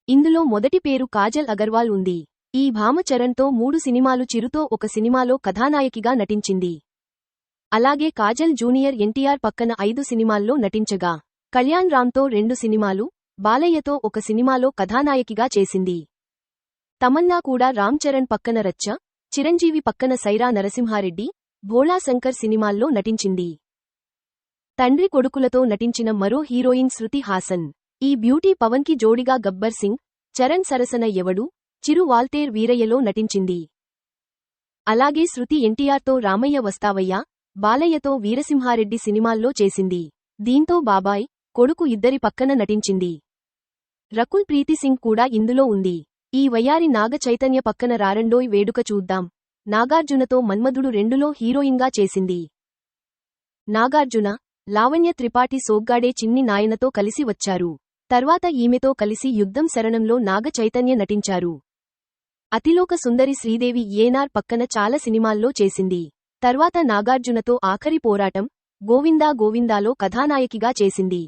ఇందులో మొదటి పేరు కాజల్ అగర్వాల్ ఉంది. ఈ భామ చరణ్తో 3 సినిమాలు, చిరుతో ఒక సినిమాలో కథానాయకిగా నటించింది. అలాగే కాజల్ జూనియర్ ఎన్టీఆర్ పక్కన 5 సినిమాల్లో నటించగా, కళ్యాణ్ రామ్తో 2 సినిమాలు, బాలయ్యతో ఒక సినిమాలో కథానాయకిగా చేసింది. తమన్నా కూడా రామ్ చరణ్ పక్కన రచ్చ, చిరంజీవి పక్కన సైరా నరసింహారెడ్డి, భోళా శంకర్ సినిమాల్లో నటించింది. తండ్రి కొడుకులతో నటించిన మరో హీరోయిన్ శృతి హాసన్. ఈ బ్యూటీ పవన్కి జోడిగా గబ్బర్ సింగ్, చరణ్ సరసన ఎవడు, చిరు వాల్తేర్ వీరయ్యలో నటించింది. అలాగే శృతి ఎన్టీఆర్తో రామయ్య వస్తావయ్యా, బాలయ్యతో వీరసింహారెడ్డి సినిమాల్లో చేసింది. దీంతో బాబాయ్, కొడుకు ఇద్దరి పక్కన నటించింది. రకుల్ ప్రీతి సింగ్ కూడా ఇందులో ఉంది. ఈ వయ్యారి నాగ చైతన్య పక్కన రారండోయ్ వేడుక చూద్దాం, నాగార్జునతో మన్మధుడు 2లో హీరోయిన్గా చేసింది. నాగార్జున, లావణ్య త్రిపాఠి సోగ్గాడే చిన్ని నాయనతో కలిసి వచ్చారు. తర్వాత ఈమెతో కలిసి యుద్ధం శరణంలో నాగ చైతన్య నటించారు. అతిలోక సుందరి శ్రీదేవి ఏనార్ పక్కన చాలా సినిమాల్లో చేసింది. తర్వాత నాగార్జునతో ఆఖరి పోరాటం, గోవిందా గోవిందాలో కథానాయకిగా చేసింది.